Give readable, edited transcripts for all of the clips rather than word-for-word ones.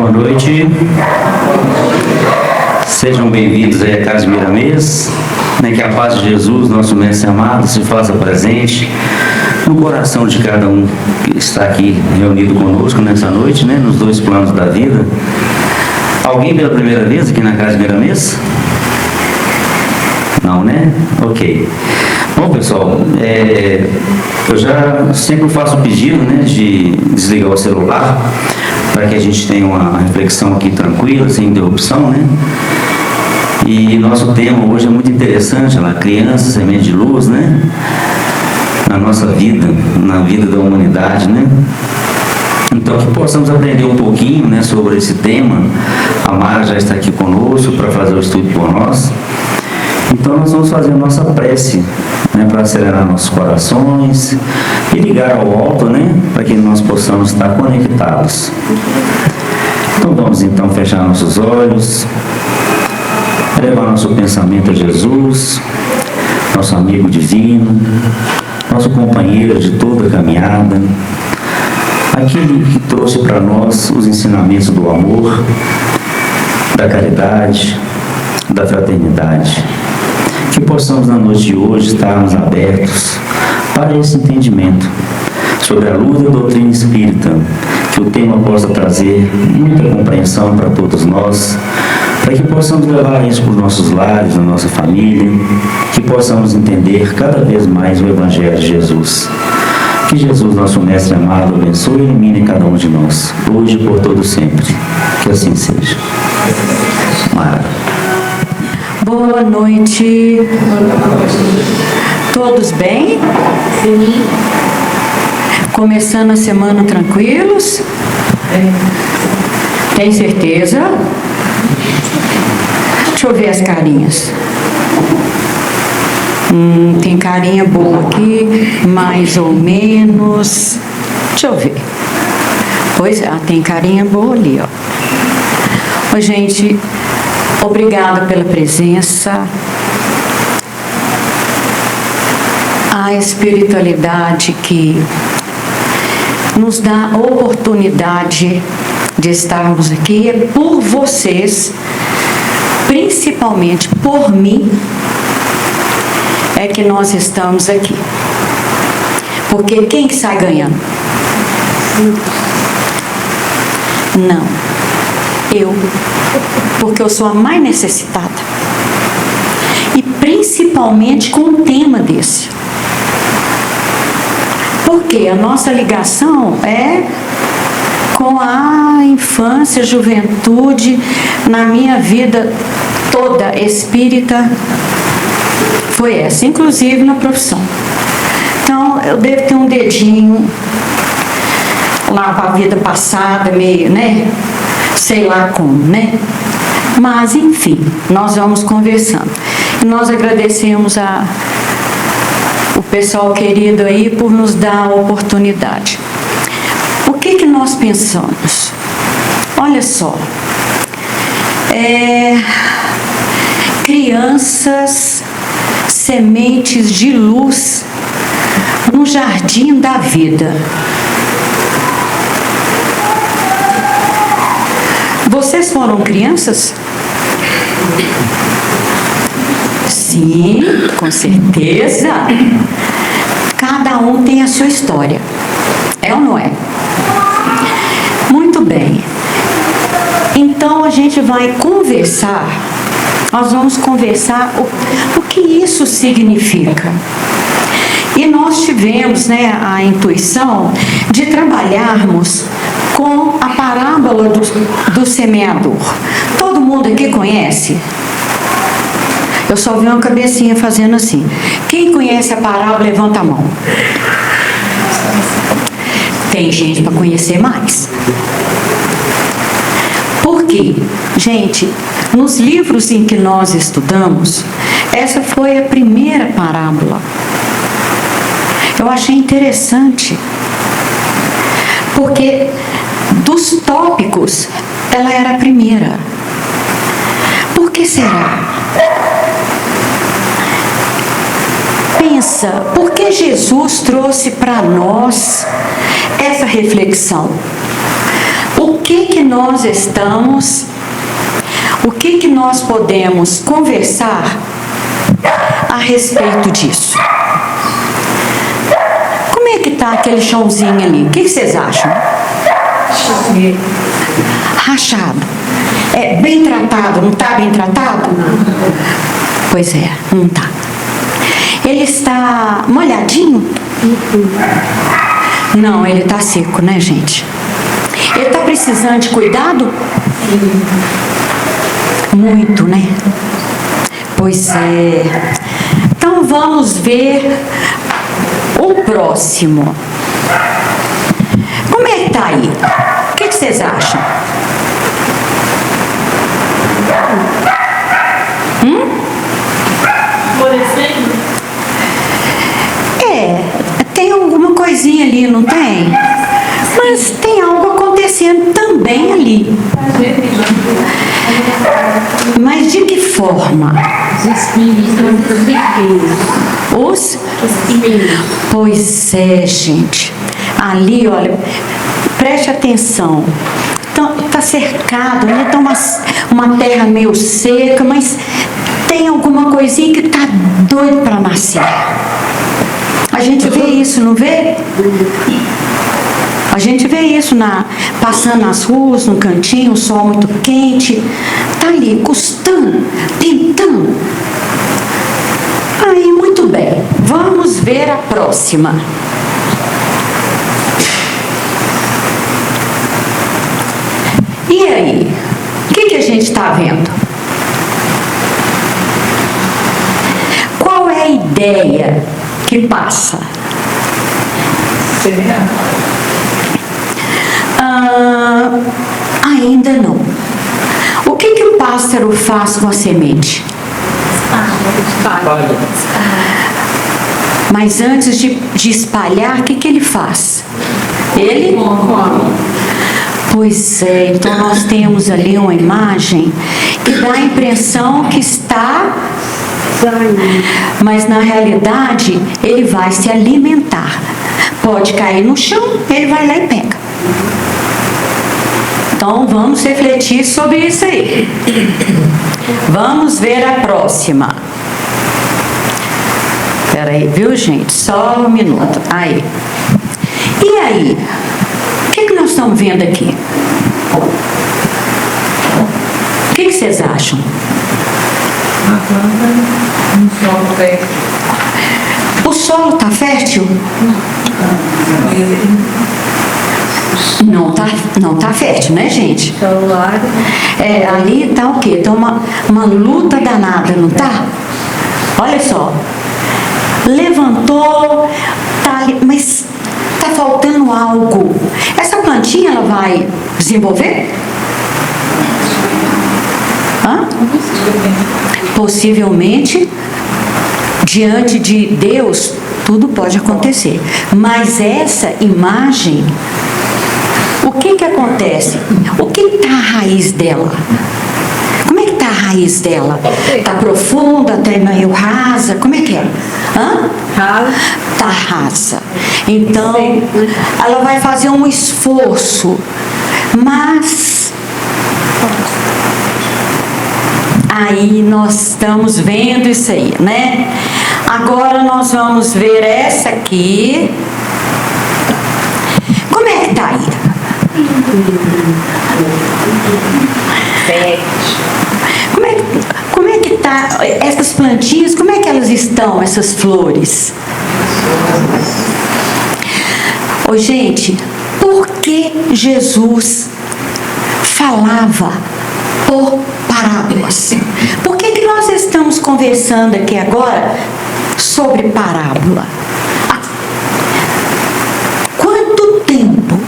Boa noite. Sejam bem-vindos aí à Casa de Miramês. Que a paz de Jesus, nosso Mestre amado, se faça presente no coração de cada um que está aqui reunido conosco nessa noite, nos dois planos da vida. Alguém pela primeira vez aqui na Casa de Miramês? Não, né? Ok. Bom, pessoal, eu já sempre faço o pedido, de desligar o celular, para que a gente tenha uma reflexão aqui tranquila, sem interrupção, E nosso tema hoje é muito interessante, criança, semente de luz, na nossa vida, na vida da humanidade, Então, que possamos aprender um pouquinho, sobre esse tema. A Mara já está aqui conosco para fazer o estudo por nós. Então, nós vamos fazer a nossa prece, para acelerar nossos corações e ligar ao alto, para que nós possamos estar conectados. Então, vamos fechar nossos olhos, levar nosso pensamento a Jesus, nosso amigo divino, nosso companheiro de toda a caminhada, aquele que trouxe para nós os ensinamentos do amor, da caridade, da fraternidade. Que possamos na noite de hoje estarmos abertos para esse entendimento sobre a luz da doutrina espírita, que o tema possa trazer muita compreensão para todos nós, para que possamos levar isso para os nossos lares, na nossa família, que possamos entender cada vez mais o Evangelho de Jesus. Que Jesus, nosso Mestre amado, abençoe e ilumine cada um de nós, hoje e por todo sempre. Que assim seja. Mara. Boa noite. Todos bem? Sim. Começando a semana tranquilos? Tem certeza? Deixa eu ver as carinhas. Tem carinha boa aqui, mais ou menos. Deixa eu ver. Pois é, tem carinha boa ali, ó. Oi, gente, obrigada pela presença. A espiritualidade que nos dá a oportunidade de estarmos aqui é por vocês, principalmente por mim, é que nós estamos aqui. Porque quem que sai ganhando? Não, eu, porque eu sou a mais necessitada, e principalmente com um tema desse, porque a nossa ligação é com a infância, juventude. Na minha vida toda espírita foi essa, inclusive na profissão. Então eu devo ter um dedinho lá para a vida passada, meio, sei lá como, mas enfim, nós vamos conversando. E nós agradecemos o pessoal querido aí por nos dar a oportunidade. O que nós pensamos? Olha só, crianças, sementes de luz no jardim da vida. Vocês foram crianças? Sim, com certeza. Cada um tem a sua história. É ou não é? Muito bem. Então a gente vai conversar. Nós vamos conversar o que isso significa. E nós tivemos a intuição de trabalharmos com a parábola do semeador. Todo mundo aqui conhece? Eu só vi uma cabecinha fazendo assim. Quem conhece a parábola, levanta a mão. Tem gente para conhecer mais. Por quê? Gente, nos livros em que nós estudamos, essa foi a primeira parábola. Eu achei interessante, porque dos tópicos, ela era a primeira. Por que será? Pensa, por que Jesus trouxe para nós essa reflexão? o que nós podemos conversar a respeito disso? Como é que está aquele chãozinho ali? O que vocês acham? Rachado. É bem tratado, não está bem tratado? Pois é, não está. Ele está molhadinho? Não, ele está seco, né, gente? Ele está precisando de cuidado? Muito, né? Pois é. Então vamos ver o próximo. Como é que está aí? O que vocês acham? Tem alguma coisinha ali, não tem? Mas tem algo acontecendo também ali. Mas de que forma? Os espíritos. Pois é, gente. Ali, olha, preste atenção. Está cercado, né? Está uma terra meio seca, mas tem alguma coisinha que está doido para nascer. A gente vê isso, não vê? A gente vê isso passando nas ruas, no cantinho, o sol muito quente. Está ali, custando, tentando. Aí, muito bem. Vamos ver a próxima. E aí? O que a gente está vendo? Qual é a ideia que passa? Ainda não. O que o pássaro faz com a semente? Mas antes de espalhar, o que ele faz? Ele? Pois é, então nós temos ali uma imagem que dá a impressão que está, mas na realidade ele vai se alimentar. Pode cair no chão, ele vai lá e pega. Então vamos refletir sobre isso aí. Vamos ver a próxima. Espera aí, viu, gente? Só um minuto. Aí. E aí? O que nós estamos vendo aqui? O que vocês acham? A planta no solo fértil. O solo está fértil? Não tá fértil, né, gente? Ali tá o quê? Tá uma luta danada, não tá? Olha só. Levantou, tá ali, mas tá faltando algo. Essa plantinha, ela vai desenvolver? Hã? Possivelmente, diante de Deus, tudo pode acontecer. Mas essa imagem, o que acontece? O que está a raiz dela? Como é que está a raiz dela? Está profunda, está meio rasa? Como é que é? Está rasa. Então, ela vai fazer um esforço, mas aí nós estamos vendo isso aí, né? Agora nós vamos ver essa aqui. Como é que está aí? Como é que tá essas plantinhas? Como é que elas estão, essas flores? Ô, gente, por que Jesus falava por parábolas? Por que nós estamos conversando aqui agora sobre parábola? Há quanto tempo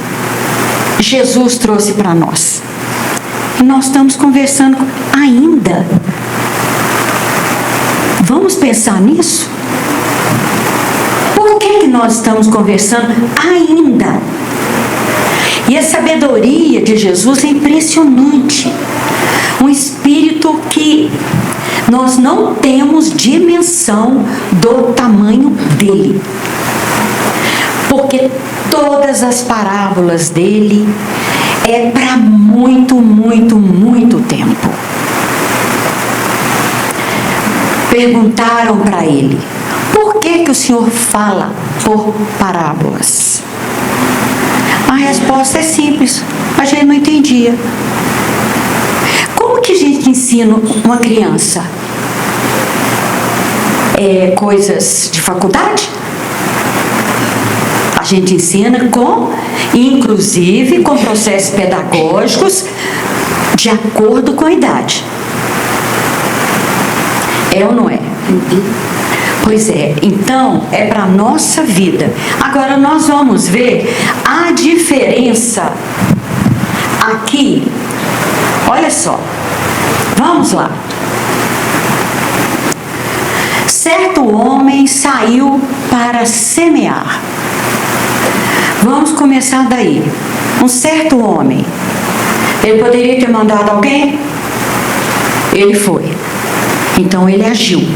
Jesus trouxe para nós? E nós estamos conversando ainda. Vamos pensar nisso? Por que nós estamos conversando ainda? E a sabedoria de Jesus é impressionante. Um espírito que nós não temos dimensão do tamanho dele. Porque todas as parábolas dele é para muito, muito, muito tempo. Perguntaram para ele: por que o Senhor fala por parábolas? A resposta é simples: a gente não entendia. Como que a gente ensina uma criança? Coisas de faculdade? A gente ensina inclusive com processos pedagógicos de acordo com a idade. É ou não é? Pois é, então é para a nossa vida. Agora nós vamos ver a diferença aqui. Olha só, vamos lá. Certo homem saiu para semear. Vamos começar daí. Um certo homem, ele poderia ter mandado alguém? Ele foi. Então ele agiu.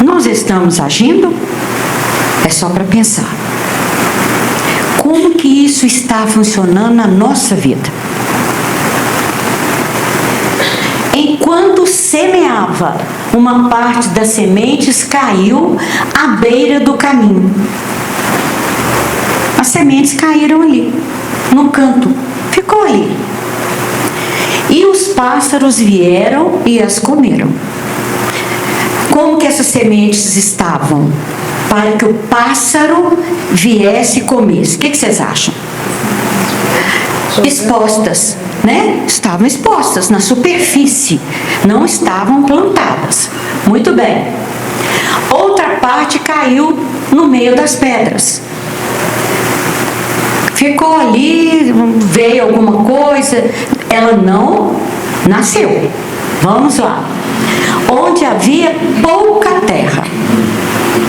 Nós estamos agindo? É só para pensar. Como que isso está funcionando na nossa vida? Enquanto semeava, uma parte das sementes caiu à beira do caminho. As sementes caíram ali, no canto, ficou ali. E os pássaros vieram e as comeram. Como que essas sementes estavam? Para que o pássaro viesse e comesse. O que vocês acham? Expostas, né? Estavam expostas na superfície, não estavam plantadas. Muito bem. Outra parte caiu no meio das pedras. Ficou ali, veio alguma coisa, ela não nasceu. Vamos lá. Onde havia pouca terra.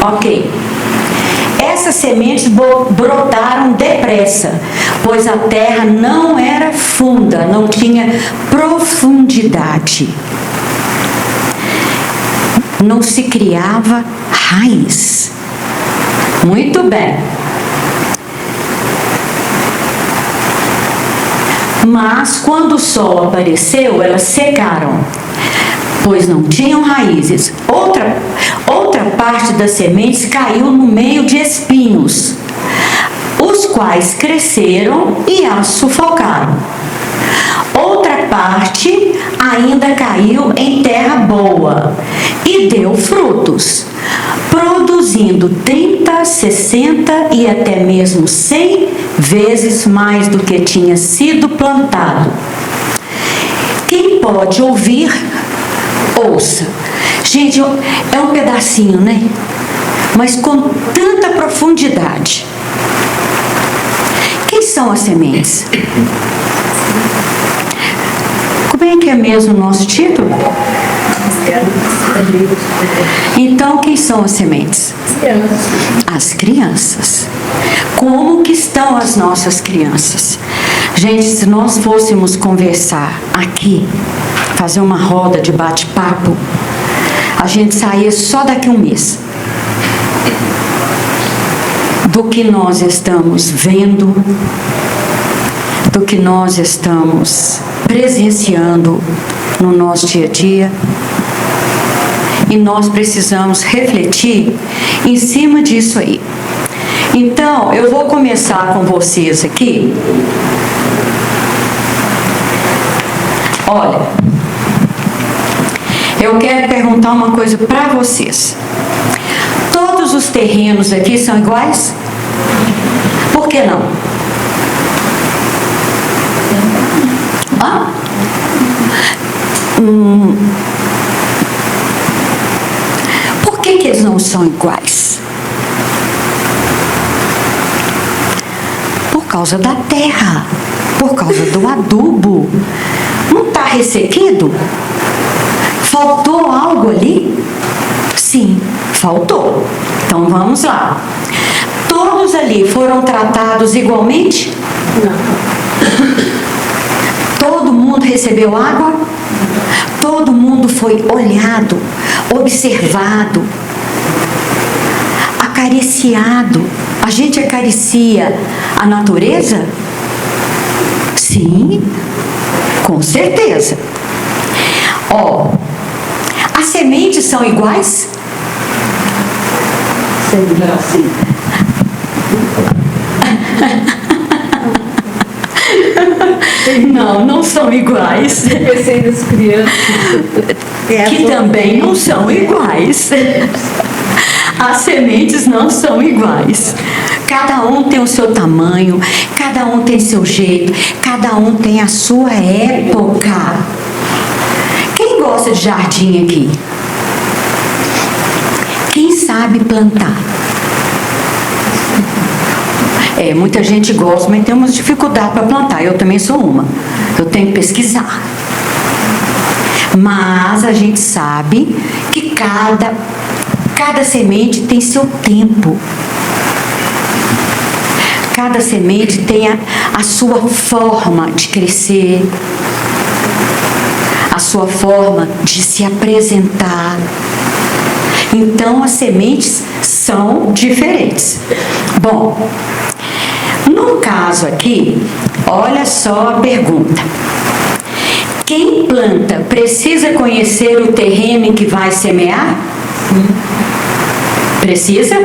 Ok. Essas sementes brotaram depressa, pois a terra não era funda, não tinha profundidade. Não se criava raiz. Muito bem. Mas quando o sol apareceu, elas secaram, pois não tinham raízes. Outra parte das sementes caiu no meio de espinhos, os quais cresceram e as sufocaram. Outra parte ainda caiu em terra boa e deu frutos, produzindo 30, 60 e até mesmo 100 vezes mais do que tinha sido plantado. Quem pode ouvir, ouça. Gente, é um pedacinho, né? Mas com tanta profundidade. Quem são as sementes? Como é que é mesmo o nosso título? Então, quem são as sementes? As crianças. Como que estão as nossas crianças? Gente, se nós fôssemos conversar aqui, fazer uma roda de bate-papo, a gente saía só daqui a um mês. Do que nós estamos vendo, do que nós estamos presenciando no nosso dia a dia. E nós precisamos refletir em cima disso aí. Então, eu vou começar com vocês aqui. Olha, eu quero perguntar uma coisa para vocês. Todos os terrenos aqui são iguais? Por que não? Hã? Por que eles não são iguais? Por causa da terra, por causa do adubo. Não está ressequido? Faltou algo ali? Sim, faltou. Então vamos lá. Todos ali foram tratados igualmente? Não. Todo mundo recebeu água? Todo mundo foi olhado, observado, acariciado. A gente acaricia a natureza? Sim, com certeza. Ó, as sementes são iguais? Sim. Não, não são iguais. Pensei nas crianças. Que também não são iguais. As sementes não são iguais. Cada um tem o seu tamanho, cada um tem seu jeito, cada um tem a sua época. Quem gosta de jardim aqui? Quem sabe plantar? Muita gente gosta, mas temos dificuldade para plantar. Eu também sou uma. Eu tenho que pesquisar. Mas a gente sabe que cada semente tem seu tempo. Cada semente tem a sua forma de crescer, a sua forma de se apresentar. Então, as sementes são diferentes. Bom, no caso aqui, olha só a pergunta. Quem planta precisa conhecer o terreno em que vai semear? Precisa?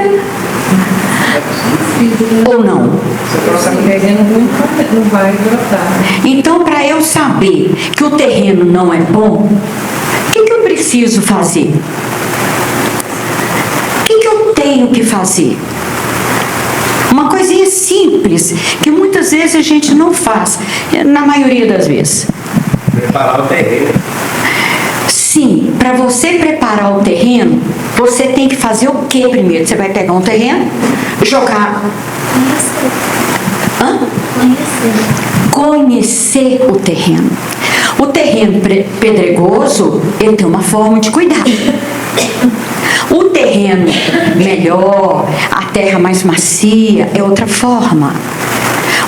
Ou não? Não vai brotar. Então, para eu saber que o terreno não é bom, o que eu preciso fazer? O que eu tenho que fazer? Uma coisinha simples, que muitas vezes a gente não faz, na maioria das vezes. Preparar o terreno. Sim, para você preparar o terreno, você tem que fazer o que primeiro? Você vai pegar um terreno, jogar... Conhecer o terreno. O terreno pedregoso, ele tem uma forma de cuidar. O terreno melhor, a terra mais macia, é outra forma.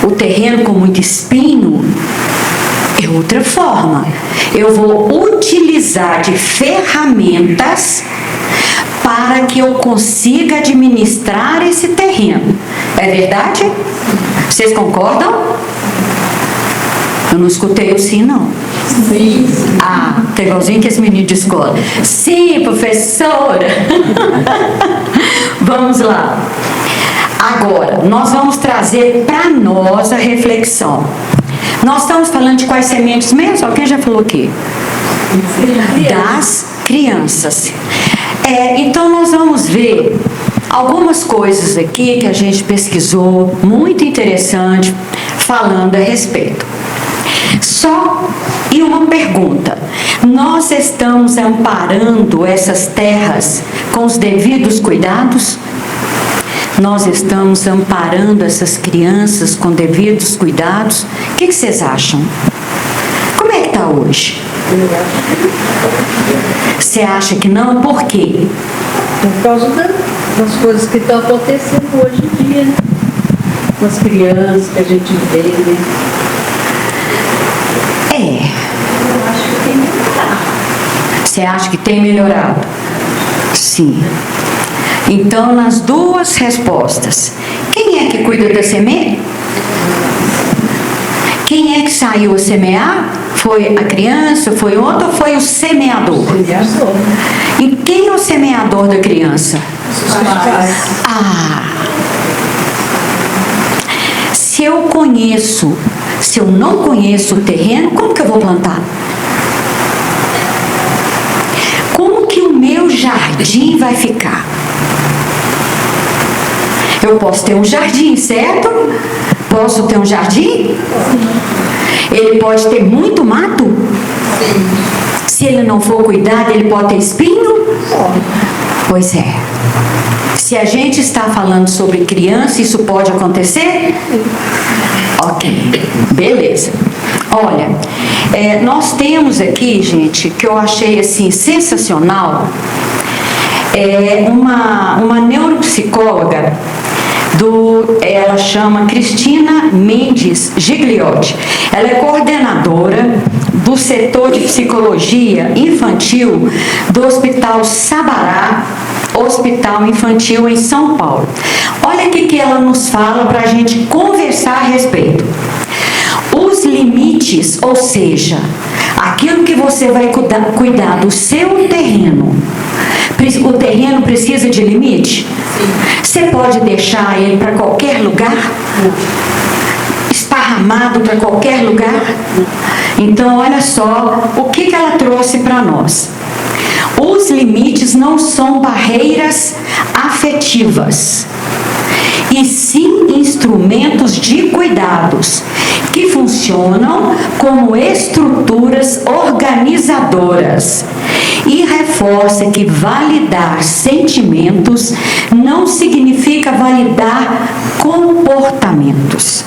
O terreno com muito espinho é outra forma. Eu vou utilizar de ferramentas para que eu consiga administrar esse terreno. É verdade? Vocês concordam? Eu não escutei o sim, não. Sim. Ah, tá igualzinho que esse menino de escola. Sim, professora. Vamos lá. Agora, nós vamos trazer para nós a reflexão. Nós estamos falando de quais sementes mesmo? Alguém já falou aqui? Das crianças. Então, nós vamos ver algumas coisas aqui que a gente pesquisou, muito interessante, falando a respeito. Só e uma pergunta: nós estamos amparando essas terras com os devidos cuidados? Nós estamos amparando essas crianças com devidos cuidados? O que vocês acham? Como é que está hoje? Você acha que não? Por quê? Por causa das coisas que estão acontecendo hoje em dia, né? Com as crianças que a gente vê, né? Eu acho que tem melhorado. Você acha que tem melhorado? Sim. Então, nas duas respostas, quem é que cuida da semente? Quem é que saiu a semear? Foi a criança, foi outro ou foi o semeador? Semeador. E quem é o semeador da criança? Os pais. Se eu não conheço o terreno, como que eu vou plantar? Como que o meu jardim vai ficar? Eu posso ter um jardim, certo? Posso ter um jardim? Ele pode ter muito mato? Sim. Se ele não for cuidado, ele pode ter espinho? Pois é. Se a gente está falando sobre criança, isso pode acontecer? Ok, beleza. Olha, nós temos aqui, gente, que eu achei assim sensacional, uma neuropsicóloga, ela chama Cristina Mendes Gigliotti. Ela é coordenadora do setor de psicologia infantil do Hospital Sabará, Hospital Infantil em São Paulo. Olha o que ela nos fala para a gente conversar a respeito. Os limites limites, ou seja, aquilo que você vai cuidar do seu terreno. O terreno precisa de limite? Você pode deixar ele para qualquer lugar? Esparramado para qualquer lugar? Então, olha só o que ela trouxe para nós. Os limites não são barreiras afetivas, e sim instrumentos de cuidados que funcionam como estruturas organizadoras, e reforça que validar sentimentos não significa validar comportamentos.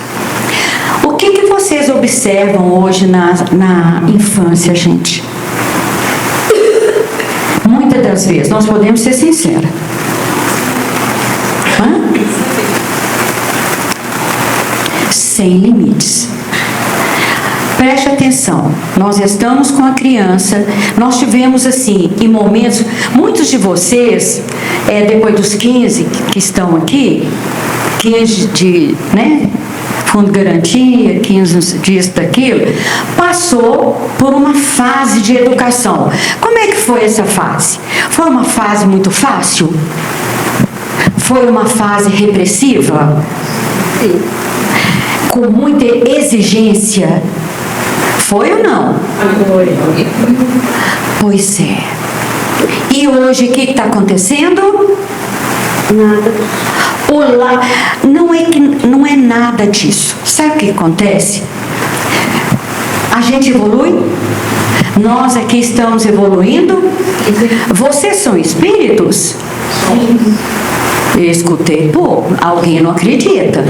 O que vocês observam hoje na infância, gente? Muitas das vezes, nós podemos ser sinceros. Sem limites. Preste atenção, nós estamos com a criança, nós tivemos assim, em momentos, muitos de vocês, depois dos 15 que estão aqui, 15 de, fundo de garantia, 15 dias daquilo, passou por uma fase de educação. Como é que foi essa fase? Foi uma fase muito fácil? Foi uma fase repressiva? Sim. Com muita exigência? Foi ou não? Foi. Pois é. E hoje o que está acontecendo? Nada. Não é nada disso. Sabe o que acontece? A gente evolui, nós aqui estamos evoluindo. Vocês são espíritos? Sim. Eu escutei, alguém não acredita.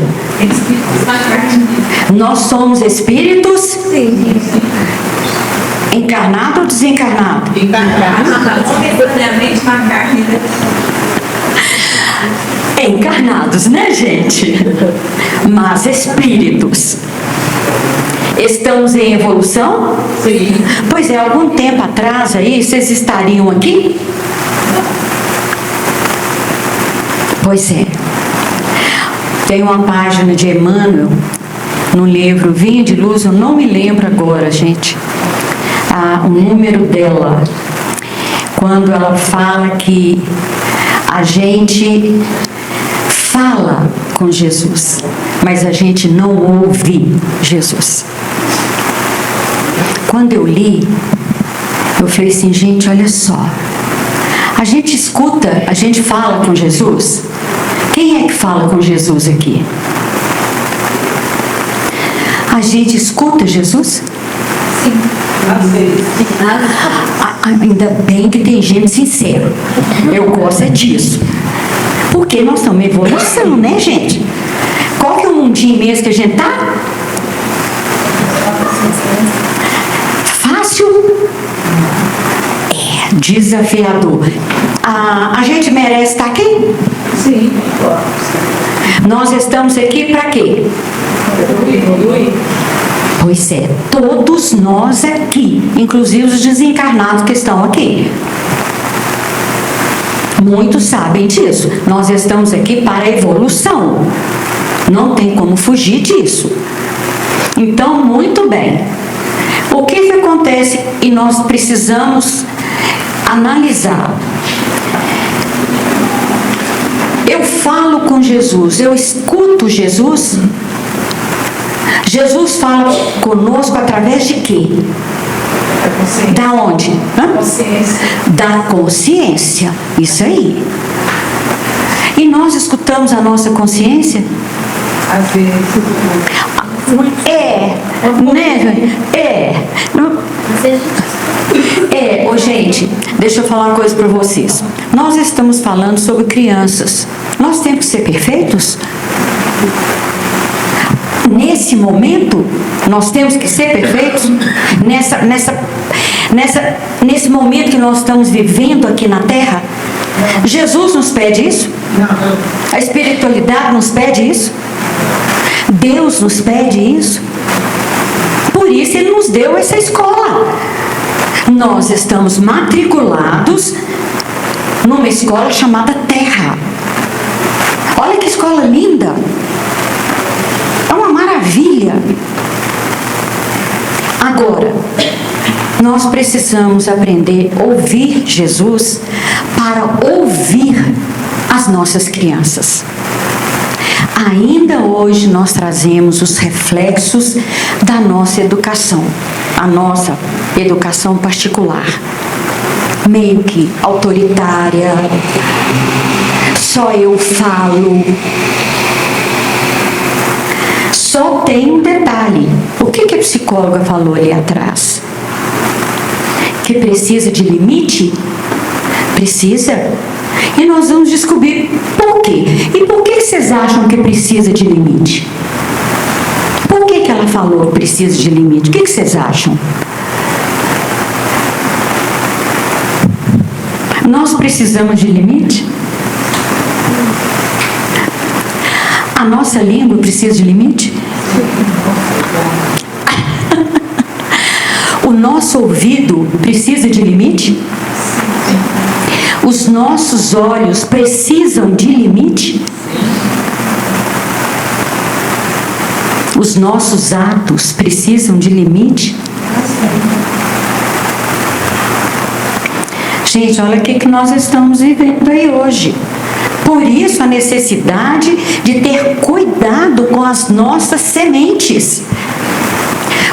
Nós somos espíritos? Sim. Encarnado ou desencarnado? Encarnados, né, gente? Mas espíritos. Estamos em evolução? Sim. Pois é, algum tempo atrás aí, vocês estariam aqui? Pois é. Tem uma página de Emmanuel, no livro Vinha de Luz, eu não me lembro agora, gente, o número dela, quando ela fala que a gente fala com Jesus, mas a gente não ouve Jesus. Quando eu li, eu falei assim, gente, olha só, a gente escuta, a gente fala com Jesus. Quem é que fala com Jesus aqui? A gente escuta Jesus? Sim. Ainda bem que tem gente sincera. Eu gosto disso. Porque nós estamos em evolução, né, gente? Qual que é o mundinho mesmo que a gente tá? Fácil? É desafiador. A gente merece estar aqui? Sim. Nós estamos aqui para quê? Pois é, todos nós aqui, inclusive os desencarnados que estão aqui. Muitos sabem disso. Nós estamos aqui para a evolução. Não tem como fugir disso. Então, muito bem. O que acontece e nós precisamos analisar? Eu falo com Jesus, eu escuto Jesus. Jesus fala conosco através de quê? Da onde? Consciência. Da consciência. Isso aí. E nós escutamos a nossa consciência? Às vezes. Ô gente, deixa eu falar uma coisa para vocês. Nós estamos falando sobre crianças. Nós temos que ser perfeitos? Nesse momento, nós temos que ser perfeitos? Nesse momento que nós estamos vivendo aqui na Terra? Jesus nos pede isso? A espiritualidade nos pede isso? Deus nos pede isso? Por isso Ele nos deu essa escola. Nós estamos matriculados numa escola chamada Terra. Olha que escola linda! É uma maravilha. nós precisamos aprender a ouvir Jesus para ouvir as nossas crianças. Ainda hoje nós trazemos os reflexos da nossa educação, a nossa educação particular, meio que autoritária, só eu falo. Só tem um detalhe. O que a psicóloga falou ali atrás? Que precisa de limite? Precisa. E nós vamos descobrir por quê. E por que vocês acham que precisa de limite? Por que ela falou que precisa de limite? O que vocês acham? Nós precisamos de limite? A nossa língua precisa de limite? O nosso ouvido precisa de limite? Os nossos olhos precisam de limite? Os nossos atos precisam de limite? Gente, olha o que nós estamos vivendo aí hoje. Por isso a necessidade de ter cuidado com as nossas sementes.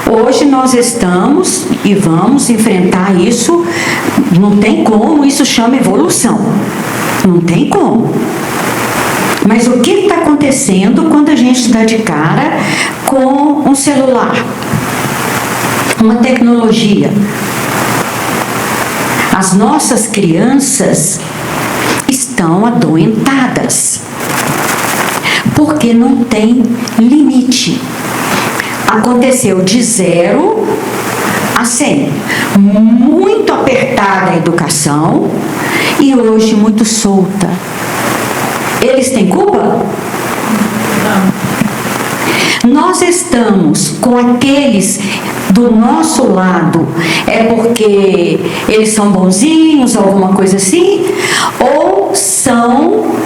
Hoje nós estamos e vamos enfrentar isso, não tem como, isso chama evolução. Não tem como. Mas o que está acontecendo quando a gente dá de cara com um celular? Uma tecnologia. As nossas crianças estão adoentadas, porque não tem limite. Aconteceu de 0 a 100. Muito apertada a educação e hoje muito solta. Eles têm culpa? Não. Nós estamos com aqueles do nosso lado, é porque eles são bonzinhos, alguma coisa assim, ou são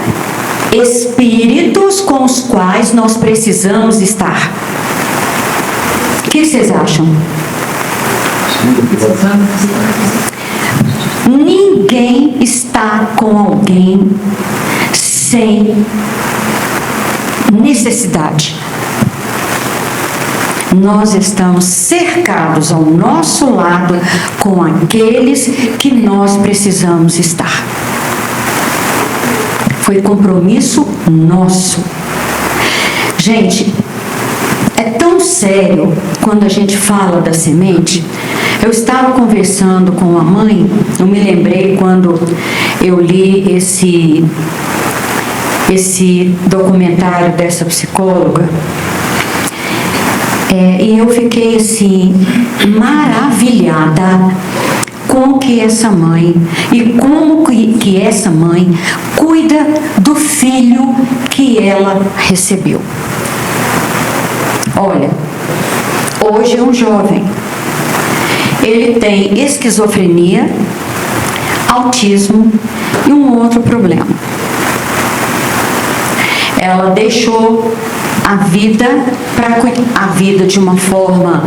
espíritos com os quais nós precisamos estar? O que vocês acham? Ninguém está com alguém sem necessidade. Nós estamos cercados ao nosso lado com aqueles que nós precisamos estar. Foi compromisso nosso. Gente, é tão sério quando a gente fala da semente. Eu estava conversando com uma mãe, eu me lembrei quando eu li esse documentário dessa psicóloga. E eu fiquei assim, maravilhada com que essa mãe e como que essa mãe cuida do filho que ela recebeu. Olha, hoje é um jovem, ele tem esquizofrenia, autismo e um outro problema. Ela deixou a vida de uma forma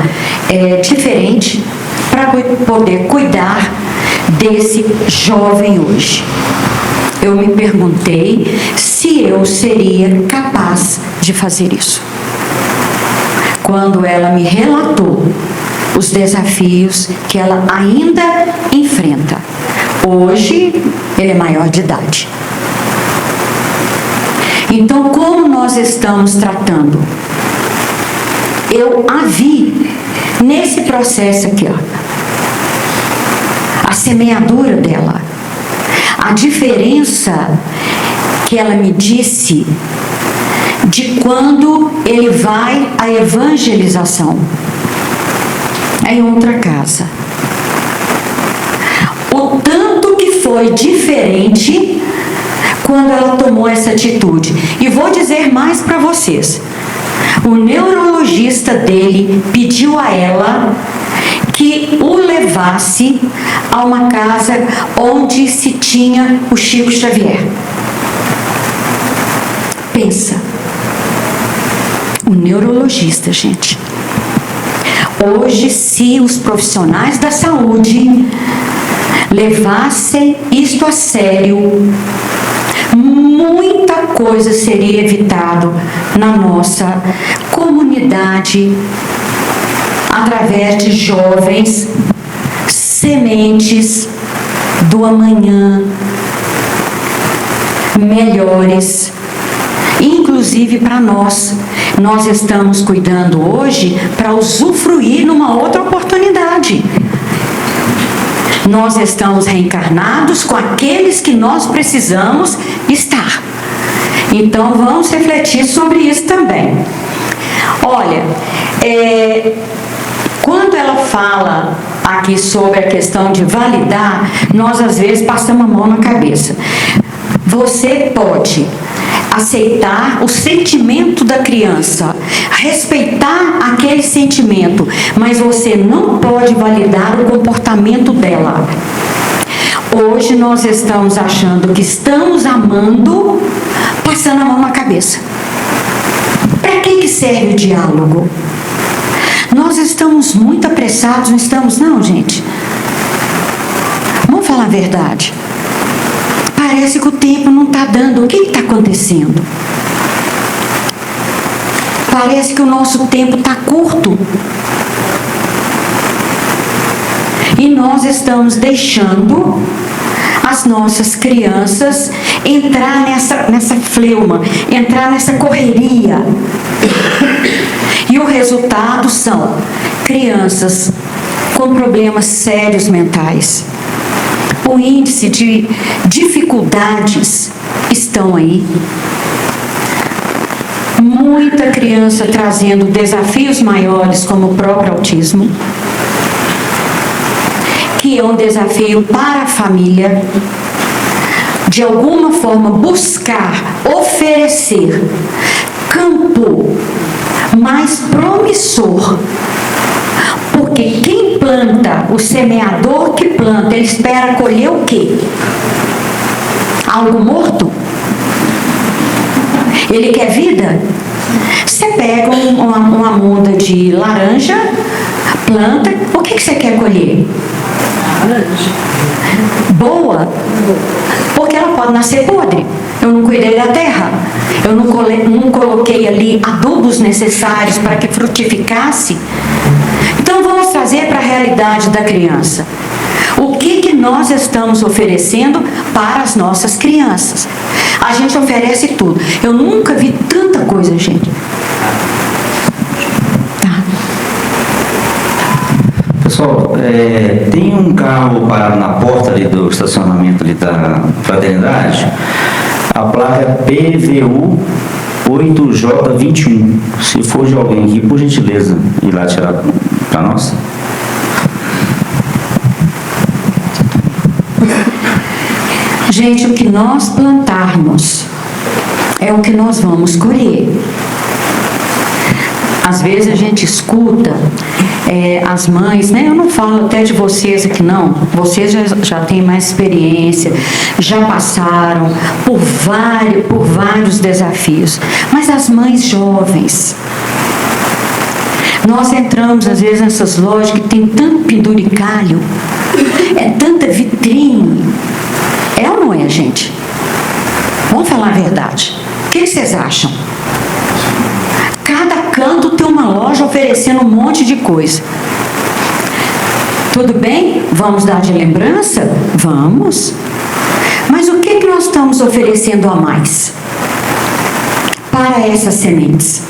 diferente para poder cuidar desse jovem hoje. Eu me perguntei se eu seria capaz de fazer isso. Quando ela me relatou os desafios que ela ainda enfrenta. Hoje, ele é maior de idade. Então, como nós estamos tratando? Eu a vi nesse processo aqui, ó, a semeadura dela, a diferença que ela me disse de quando ele vai à evangelização em outra casa. O tanto que foi diferente quando ela tomou essa atitude. E vou dizer mais para vocês. O neurologista dele pediu a ela que o levasse a uma casa onde se tinha o Chico Xavier. Pensa. O neurologista, gente. Hoje, se os profissionais da saúde levassem isto a sério, muita coisa seria evitado na nossa comunidade através de jovens sementes do amanhã melhores, inclusive para nós. Nós estamos cuidando hoje para usufruir numa outra oportunidade. Nós estamos reencarnados com aqueles que nós precisamos estar. Então vamos refletir sobre isso também. Olha, quando ela fala aqui sobre a questão de validar, nós às vezes passamos a mão na cabeça. Você pode aceitar o sentimento da criança, respeitar aquele sentimento, mas você não pode validar o comportamento dela. Hoje nós estamos achando que estamos amando, passando a mão na cabeça. Para que serve o diálogo? Nós estamos muito apressados, não estamos não, gente? Vamos falar a verdade. Parece que o tempo não está dando. O que está acontecendo? Parece que o nosso tempo está curto. E nós estamos deixando as nossas crianças entrar nessa fleuma, entrar nessa correria. E o resultado são crianças com problemas sérios mentais. O índice de dificuldades estão aí. Muita criança trazendo desafios maiores, como o próprio autismo, que é um desafio para a família, de alguma forma buscar oferecer campo mais promissor, porque quem planta, o semeador que planta, ele espera colher o quê? Algo morto? Ele quer vida? Você pega uma muda de laranja, planta, o que você quer colher? Laranja. Boa? Porque ela pode nascer podre. Eu não cuidei da terra. Eu não coloquei ali adubos necessários para que frutificasse. Então vamos trazer para a realidade da criança. O que nós estamos oferecendo para as nossas crianças? A gente oferece tudo. Eu nunca vi tanta coisa, gente. Tá. Pessoal, tem um carro parado na porta ali do estacionamento ali da Fraternidade. A placa é PVU 8J21. Se for de alguém aqui, por gentileza, ir lá tirar para nós. Gente, o que nós plantarmos é o que nós vamos colher. Às vezes a gente escuta as mães, né? Eu não falo até de vocês aqui não, vocês já têm mais experiência, já passaram por vários desafios, mas as mães jovens, nós entramos às vezes nessas lojas que tem tanto penduricalho, tanta vitrine, ou não é, gente? Vamos falar a verdade. O que vocês acham? Cada canto tem uma loja oferecendo um monte de coisa. Tudo bem? Vamos dar de lembrança? Vamos. Mas o que nós estamos oferecendo a mais para essas sementes?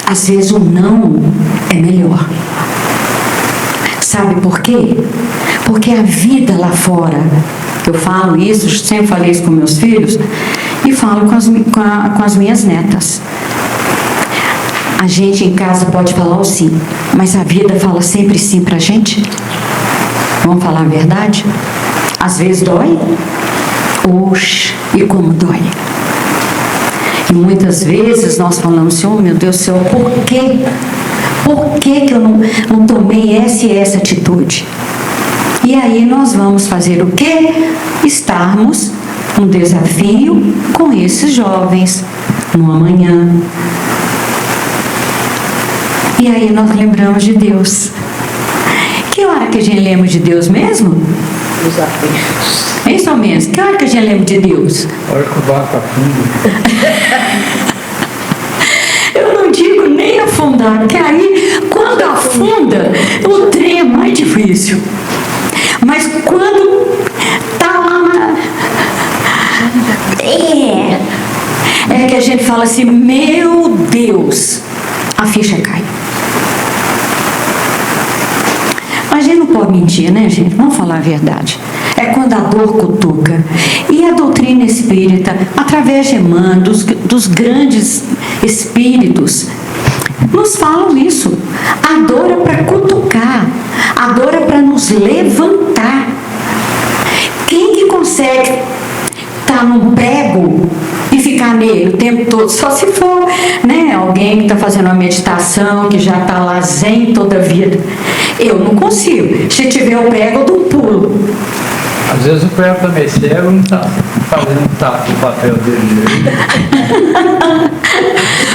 Às vezes o não é melhor. Sabe por quê? Porque a vida lá fora, eu falo isso, sempre falei isso com meus filhos, e falo com as minhas netas. A gente em casa pode falar o sim, mas a vida fala sempre sim pra gente. Vamos falar a verdade? Às vezes dói. Oxe, e como dói. E muitas vezes nós falamos assim, oh meu Deus do céu, por quê? Por que eu não tomei essa atitude? E aí nós vamos fazer o quê? Estarmos um desafio com esses jovens no amanhã. E aí nós lembramos de Deus. Que hora que a gente lembra de Deus mesmo? Os aflitos. É isso mesmo. Que hora que a gente lembra de Deus? A hora que o barco afunda. Eu não digo nem afundar, porque aí, quando afunda, o trem é mais difícil. Mas quando tá lá na... É que a gente fala assim, meu Deus, a ficha cai. A gente não pode mentir, né, gente? Vamos falar a verdade. É quando a dor cutuca. E a doutrina espírita, através de Emmanuel, dos grandes espíritos, nos falam isso. A dor é para cutucar. A dor é para nos levantar. Quem que consegue estar num prego e ficar nele o tempo todo? Só se for, né, alguém que está fazendo uma meditação, que já está lá zen toda a vida. Eu não consigo. Se tiver o prego, eu dou um pulo. Às vezes o prego também cego não está fazendo tato o papel dele.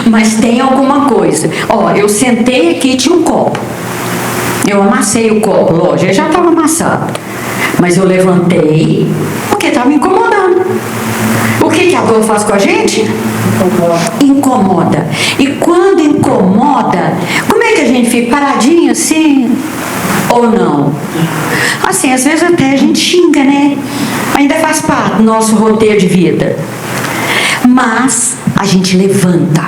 Mas tem alguma coisa. Ó, eu sentei aqui e tinha um copo. Eu amassei o copo, lógico, ele já estava amassado. Mas eu levantei porque estava me incomodando. O que a dor faz com a gente? Incomoda. E quando incomoda, como é que a gente fica paradinho assim? Ou não? Assim, às vezes até a gente xinga, né? Ainda faz parte do nosso roteiro de vida. Mas a gente levanta.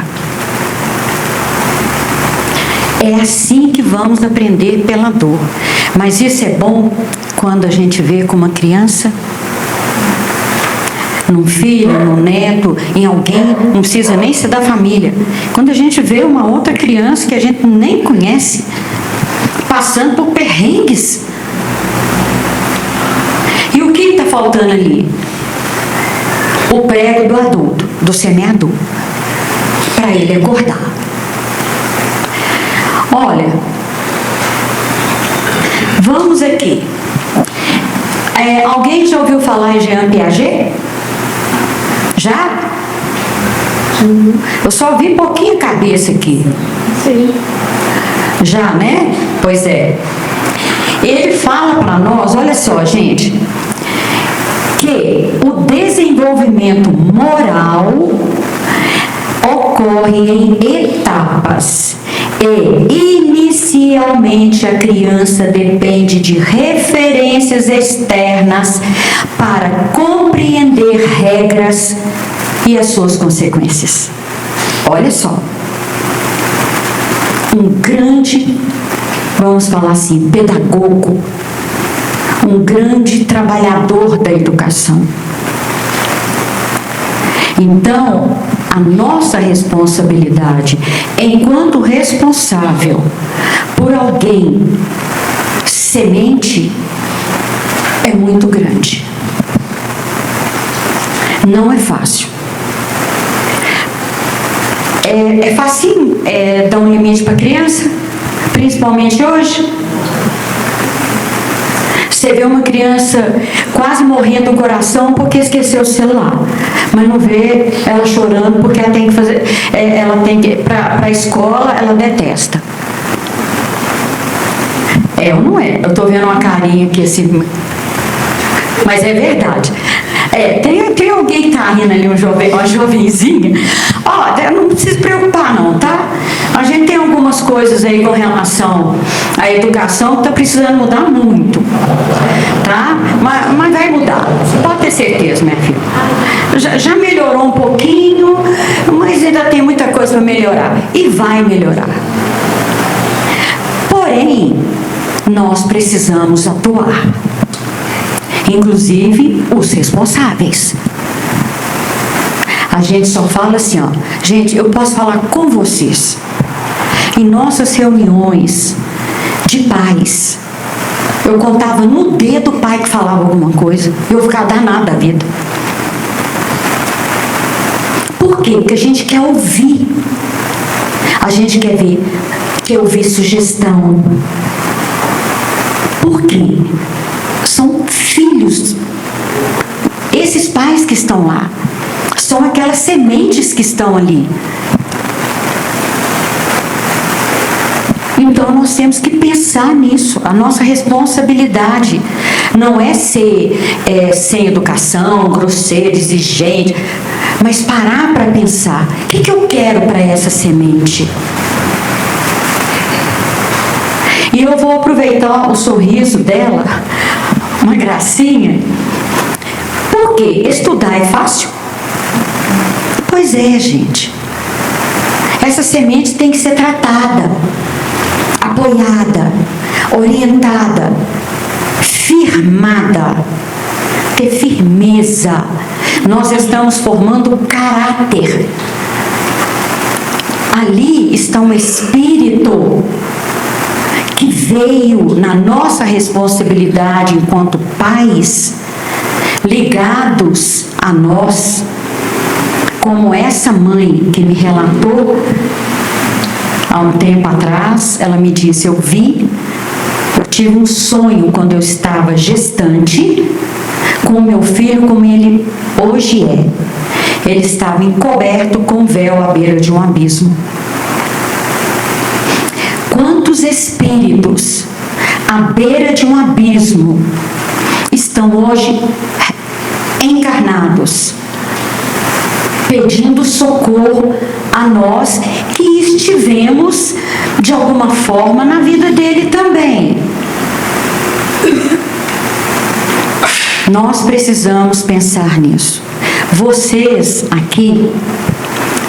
É assim que vamos aprender pela dor. Mas isso é bom quando a gente vê com uma criança, num filho, num neto, em alguém, não precisa nem ser da família. Quando a gente vê uma outra criança que a gente nem conhece, passando por perrengues. E o que está faltando ali? O prego do adulto, do semi-adulto, para ele acordar. Olha, vamos aqui. Alguém já ouviu falar em Jean Piaget? Já? Eu só vi pouquinho a cabeça aqui. Sim. Já, né? Pois é. Ele fala para nós, olha só, gente, que o desenvolvimento moral ocorre em etapas e inicialmente a criança depende de referências externas para compreender regras e as suas consequências. Olha só, um grande, vamos falar assim, pedagogo, um grande trabalhador da educação. Então, a nossa responsabilidade, enquanto responsável por alguém semente, é muito grande. Não é fácil. É fácil dar um limite para a criança, principalmente hoje. Você vê uma criança quase morrendo do coração porque esqueceu o celular, mas não vê ela chorando porque ela tem que fazer, ela tem que ir para a escola, ela detesta. É ou não é? Eu estou vendo uma carinha aqui assim, mas é verdade. Tem alguém que está rindo ali, uma jovenzinha. Ó, não precisa se preocupar não, tá? A gente tem algumas coisas aí com relação à educação que está precisando mudar muito, tá? Mas vai mudar, pode ter certeza, minha filha. Já melhorou um pouquinho, mas ainda tem muita coisa para melhorar. E vai melhorar. Porém, nós precisamos atuar. Inclusive os responsáveis. A gente só fala assim, ó, gente, eu posso falar com vocês. Em nossas reuniões de pais, eu contava no dedo o pai que falava alguma coisa, eu ficava danada da vida. Por quê? Porque a gente quer ouvir. A gente quer ouvir sugestão. Por quê? São filhos. Esses pais que estão lá são aquelas sementes que estão ali. nós temos que pensar nisso. A nossa responsabilidade não é ser sem educação, grosseiro, exigente, mas parar para pensar: o que eu quero para essa semente? E eu vou aproveitar o sorriso dela, uma gracinha. Por quê? Estudar é fácil? Pois é, gente. Essa semente tem que ser tratada, apoiada, orientada, firmada, ter firmeza. Nós estamos formando caráter. Ali está um espírito que veio na nossa responsabilidade enquanto pais, ligados a nós, como essa mãe que me relatou há um tempo atrás. Ela me disse: eu tive um sonho quando eu estava gestante com o meu filho como ele hoje é. Ele estava encoberto com véu à beira de um abismo. Quantos espíritos à beira de um abismo estão hoje encarnados, pedindo socorro a nós que estivemos de alguma forma na vida dele também. Nós precisamos pensar nisso. Vocês aqui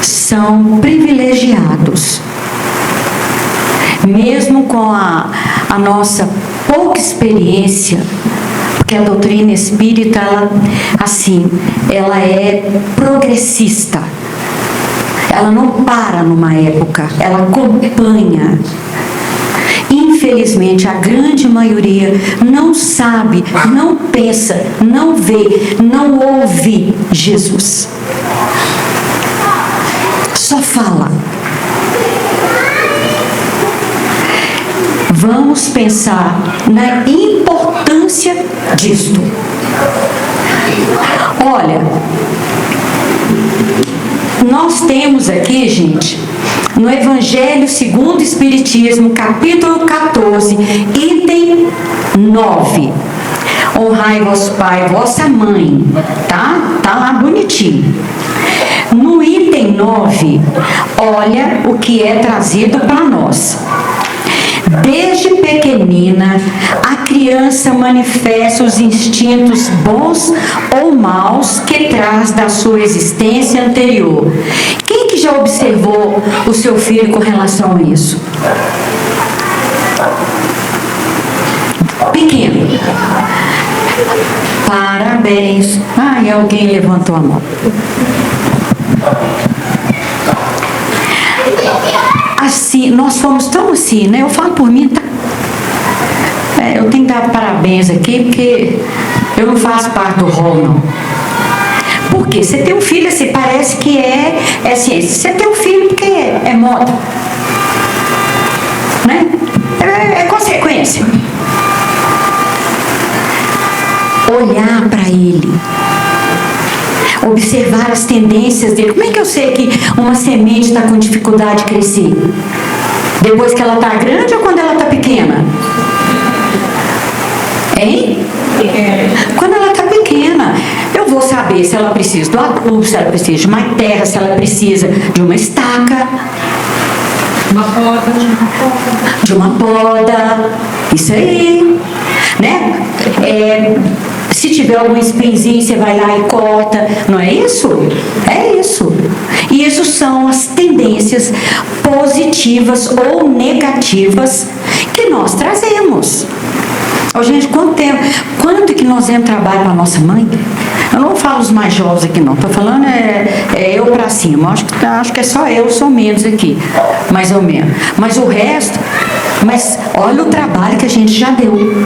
são privilegiados. Mesmo com a nossa pouca experiência, porque a doutrina espírita, ela é progressista. Ela não para numa época, ela acompanha. Infelizmente, a grande maioria não sabe, não pensa, não vê, não ouve Jesus. Só fala. Vamos pensar na importância disto. Olha, nós temos aqui, gente, no Evangelho segundo o Espiritismo, capítulo 14, item 9. Honrai vosso pai e vossa mãe. Tá lá bonitinho. No item 9, olha o que é trazido para nós. Desde pequenina, a criança manifesta os instintos bons ou maus que traz da sua existência anterior. Quem que já observou o seu filho com relação a isso? Pequeno. Parabéns. Ai, alguém levantou a mão. Assim, nós fomos tão assim, né? Eu falo por mim, tá? Eu tenho que dar parabéns aqui, porque eu não faço parte do rol, não. Por quê? Você tem um filho assim, parece que é ciência. Você tem um filho porque é moda. Né? É consequência. Olhar para ele. Observar as tendências dele. Como é que eu sei que uma semente está com dificuldade de crescer? Depois que ela está grande ou quando ela está pequena? Hein? Quando ela está pequena, eu vou saber se ela precisa do adubo, se ela precisa de uma terra, se ela precisa de uma estaca, de uma poda. Isso aí, né? Se tiver algum espinzinho, você vai lá e corta. Não é isso? É isso. E isso são as tendências positivas ou negativas que nós trazemos. Oh, gente, quanto que nós demos trabalho para a nossa mãe? Eu não falo os mais jovens aqui, não. Estou falando eu para cima. Acho que é só eu, sou menos aqui. Mais ou menos. Mas o resto... Mas olha o trabalho que a gente já deu.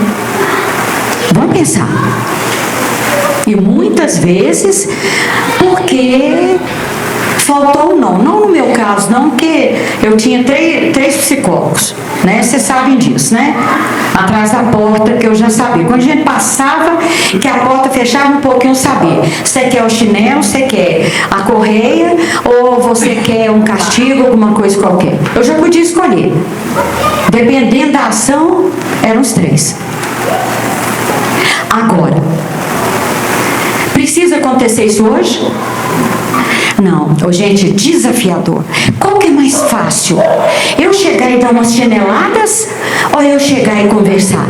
Vamos pensar. E muitas vezes, porque faltou não no meu caso, não, porque eu tinha três psicólogos, né? Vocês sabem disso, né? Atrás da porta, que eu já sabia. Quando a gente passava, que a porta fechava um pouquinho, eu sabia. Você quer o chinelo, você quer a correia, ou você quer um castigo, alguma coisa qualquer. Eu já podia escolher. Dependendo da ação, eram os 3. Agora, precisa acontecer isso hoje? Não, gente, desafiador. Qual que é mais fácil? Eu chegar e dar umas chineladas ou eu chegar e conversar?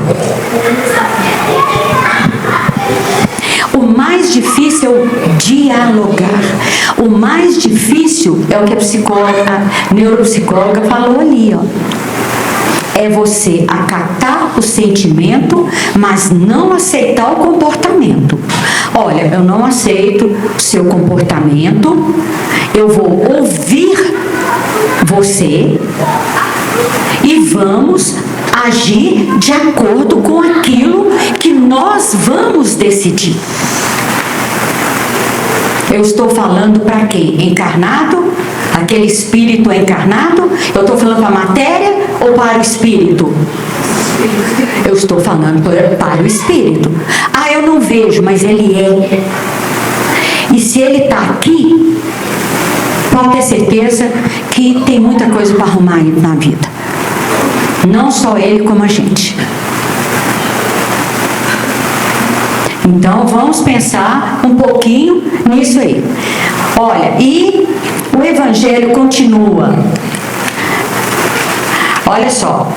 O mais difícil é o dialogar. O mais difícil é o que a neuropsicóloga falou ali, ó. É você acatar o sentimento, mas não aceitar o comportamento. Olha, eu não aceito o seu comportamento, eu vou ouvir você e vamos agir de acordo com aquilo que nós vamos decidir. Eu estou falando para quem? Encarnado? Aquele espírito é encarnado? Eu estou falando para a matéria ou para o espírito? Eu estou falando para o espírito. Ah, eu não vejo, mas ele é. E se ele está aqui, pode ter certeza que tem muita coisa para arrumar na vida. Não só ele, como a gente. Então, vamos pensar um pouquinho nisso aí. Olha, e o Evangelho continua. Olha só.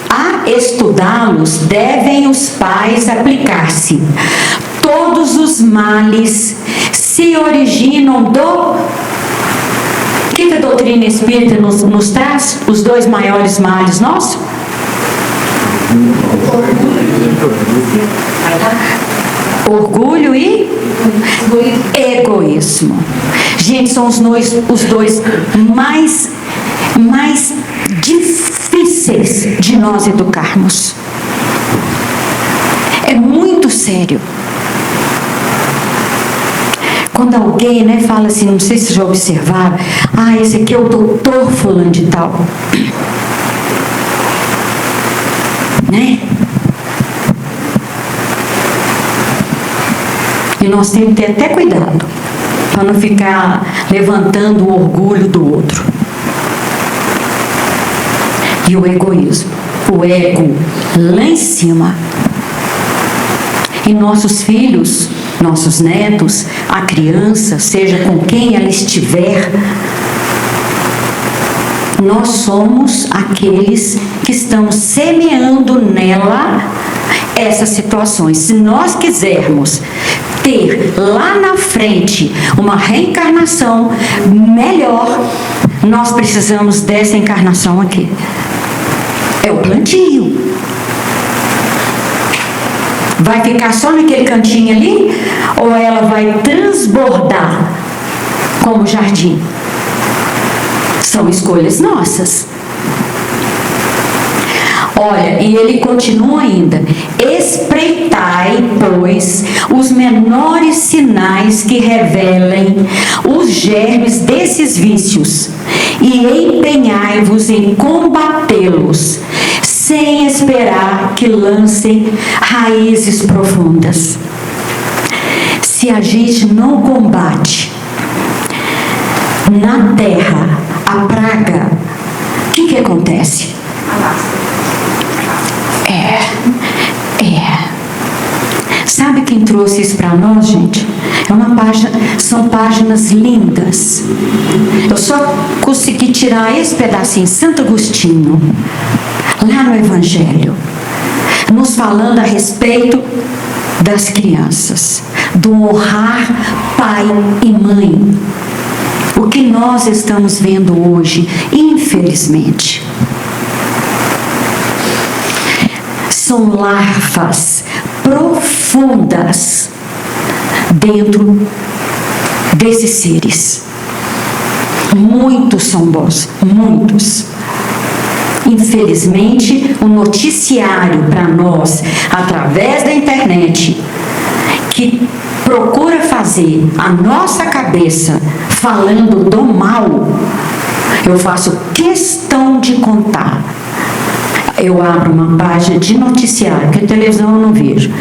A estudá-los devem os pais aplicar-se. Todos os males se originam do... O que a doutrina espírita nos traz? Os 2 maiores males nossos? Orgulho e egoísmo. Gente, são os dois mais difíceis de nós educarmos. É muito sério. Quando alguém, né, fala assim, não sei se vocês já observaram, esse aqui é o doutor fulano de tal. Né? E nós temos que ter até cuidado para não ficar levantando o orgulho do outro. E o egoísmo, o ego lá em cima. E nossos filhos, nossos netos, a criança, seja com quem ela estiver, nós somos aqueles que estão semeando nela essas situações. Se nós quisermos ter lá na frente uma reencarnação melhor, nós precisamos dessa encarnação aqui. É o plantio. Vai ficar só naquele cantinho ali? Ou ela vai transbordar como jardim? São escolhas nossas. Olha, e ele continua ainda. Espreitai, pois, os menores sinais que revelem os germes desses vícios e empenhai-vos em combatê-los, sem esperar que lancem raízes profundas. Se a gente não combate na terra a praga, o que acontece? Sabe quem trouxe isso para nós, gente? São páginas lindas. Eu só consegui tirar esse pedacinho, Santo Agostinho, lá no Evangelho, nos falando a respeito das crianças, do honrar pai e mãe. O que nós estamos vendo hoje, infelizmente, são larvas profundas dentro desses seres. Muitos são bons, muitos. Infelizmente, o noticiário para nós, através da internet, que procura fazer a nossa cabeça falando do mal, eu faço questão de contar. Eu abro uma página de noticiário, porque televisão eu não vejo.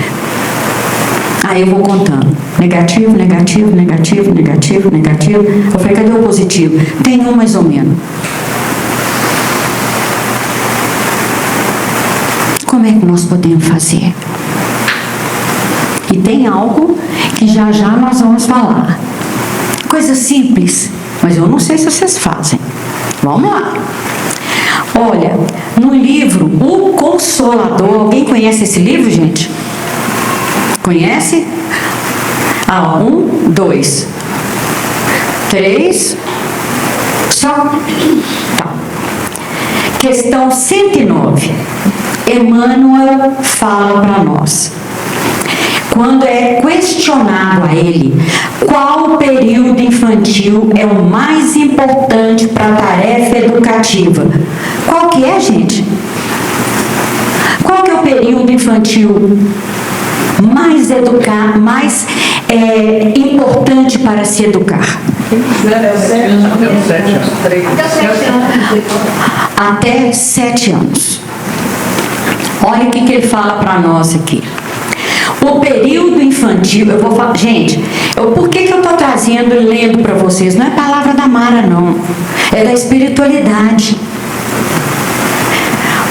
Aí eu vou contando. Negativo, negativo, negativo, negativo, negativo. Eu falei, cadê o positivo? Tem um mais ou menos. Como é que nós podemos fazer? E tem algo que já já nós vamos falar. Coisa simples, mas eu não sei se vocês fazem. Vamos lá. Olha, no livro O Consolador, alguém conhece esse livro, gente? Conhece? 1, 2, 3, só. Tá. Questão 109. Emmanuel fala para nós. Quando é questionado a ele qual período infantil é o mais importante para a tarefa educativa. Qual que é, gente? Qual que é o período infantil mais importante para se educar? Até 7 anos. Olha o que ele fala para nós aqui. O período infantil, eu vou falar, gente, por que eu estou trazendo e lendo para vocês? Não é palavra da Mara, não. É da espiritualidade.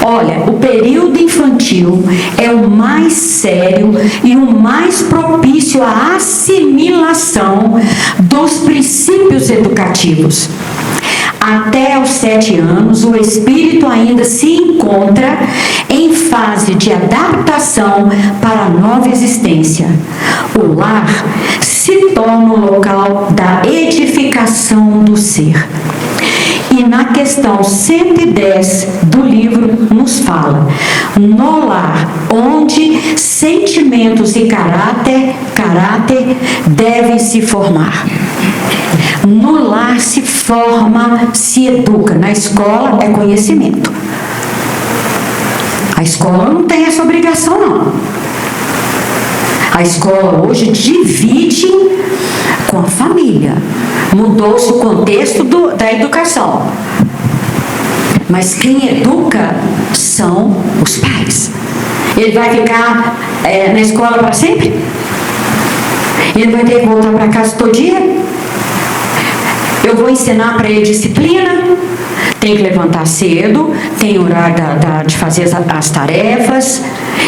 Olha, o período infantil é o mais sério e o mais propício à assimilação dos princípios educativos. Até os 7 anos, o espírito ainda se encontra em fase de adaptação para a nova existência. O lar se torna o local da edificação do ser. E na questão 110 do livro nos fala: no lar onde sentimentos e caráter devem se formar. No lar se forma, se educa. Na escola é conhecimento. A escola não tem essa obrigação, não. A escola hoje divide com a família. Mudou-se o contexto da educação. Mas quem educa são os pais. Ele vai ficar na escola para sempre? Ele vai ter que voltar para casa todo dia? Eu vou ensinar para ele disciplina, tem que levantar cedo, tem horário de fazer as tarefas,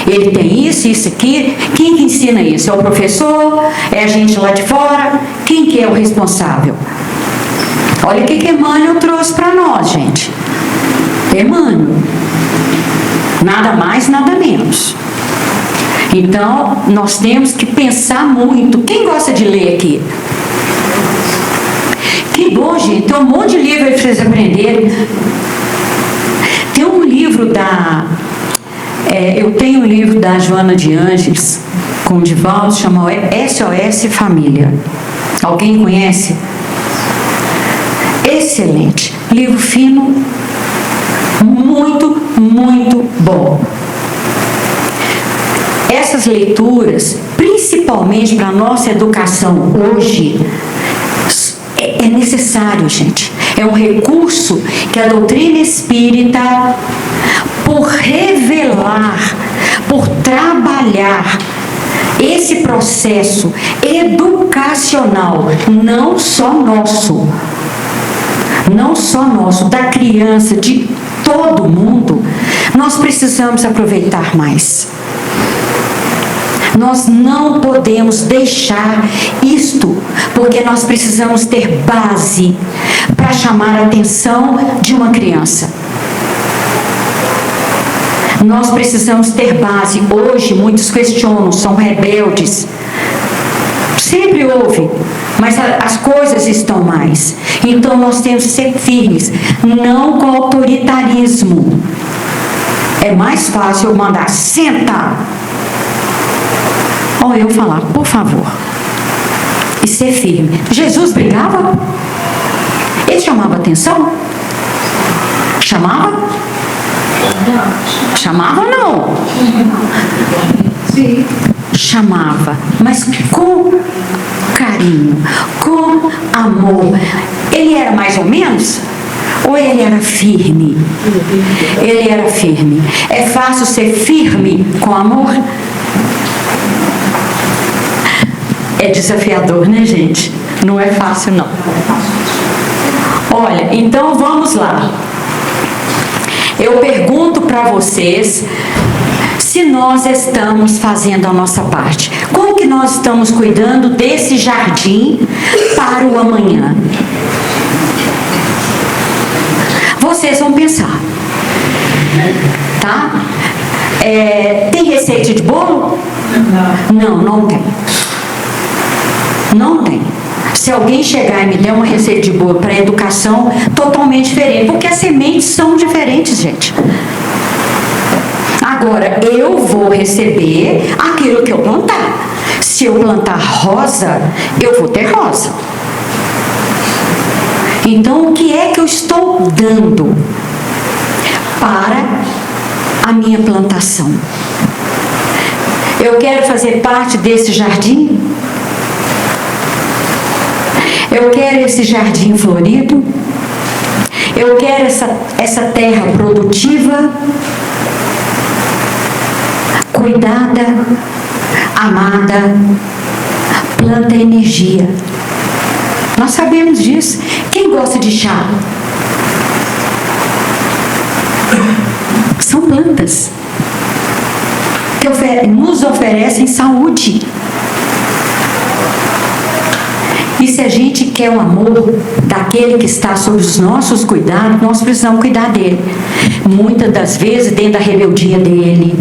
ele tem isso aqui. Quem que ensina isso? É o professor? É a gente lá de fora? Quem que é o responsável? Olha o que Emmanuel trouxe para nós, gente. Emmanuel. Nada mais, nada menos. Então, nós temos que pensar muito. Quem gosta de ler aqui? Que bom, gente. Tem um monte de livro aí para vocês aprenderem. Tem um livro eu tenho um livro da Joana de Ângeles, com o Divaldo, chama SOS Família. Alguém conhece? Excelente. Livro fino, muito, muito bom. Essas leituras, principalmente para a nossa educação hoje, é necessário, gente. É um recurso que a doutrina espírita, por revelar, por trabalhar esse processo educacional, não só nosso, da criança, de todo mundo, nós precisamos aproveitar mais. Nós não podemos deixar isto, porque nós precisamos ter base para chamar a atenção de uma criança. Nós precisamos ter base. Hoje muitos questionam, são rebeldes. Sempre houve, mas as coisas estão mais. Então nós temos que ser firmes, não com autoritarismo. É mais fácil eu mandar sentar, ou eu falar, por favor, e ser firme. Jesus brigava? Ele chamava atenção? Chamava? Chamava ou não? Sim. Chamava, mas com carinho, com amor. Ele era mais ou menos? Ou ele era firme? Ele era firme. É fácil ser firme com amor? É desafiador, né, gente? Não é fácil, não. Olha, então vamos lá. Eu pergunto para vocês se nós estamos fazendo a nossa parte. Como que nós estamos cuidando desse jardim para o amanhã? Vocês vão pensar, tá? Tem receita de bolo? Não, não tem. Não tem. Se alguém chegar e me der uma receita de bolo para educação, totalmente diferente, porque as sementes são diferentes, gente. Agora, eu vou receber aquilo que eu plantar. Se eu plantar rosa, eu vou ter rosa. Então, o que é que eu estou dando para a minha plantação? Eu quero fazer parte desse jardim? Eu quero esse jardim florido? Eu quero essa terra produtiva, cuidada, amada, planta energia. Nós sabemos disso. Quem gosta de chá? São plantas que nos oferecem saúde. E se a gente quer o amor daquele que está sob os nossos cuidados, nós precisamos cuidar dele. Muitas das vezes dentro da rebeldia dele,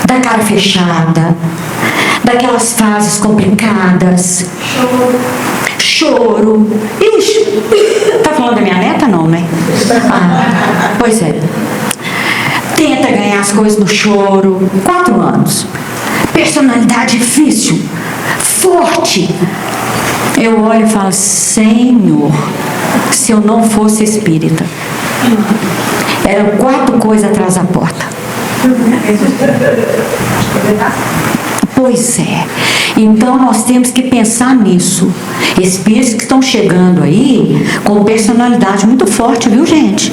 da cara fechada, daquelas fases complicadas. Choro. Ixi, tá falando da minha neta? Não, né? Ah, pois é. Tenta ganhar as coisas no choro. 4 anos. Personalidade difícil, forte. Eu olho e falo, Senhor, se eu não fosse espírita, eram 4 coisas atrás da porta. Pois é. Então nós temos que pensar nisso. Espíritos que estão chegando aí com personalidade muito forte, viu, gente?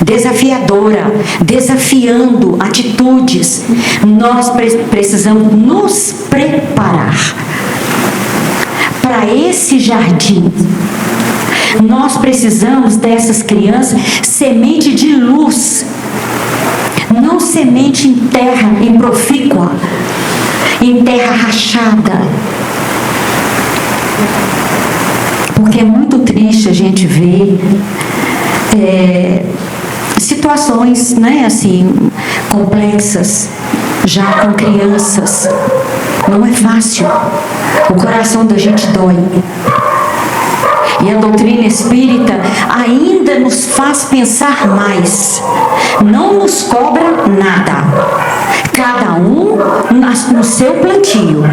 Desafiadora, desafiando atitudes. Nós precisamos nos preparar para esse jardim. Nós precisamos dessas crianças semente de luz, não semente em terra improfícua, em terra rachada. Porque é muito triste a gente ver situações, né, assim, complexas, já com crianças. Não é fácil. O coração da gente dói. E a doutrina espírita ainda nos faz pensar mais. Não nos cobra nada. Cada um no seu plantio.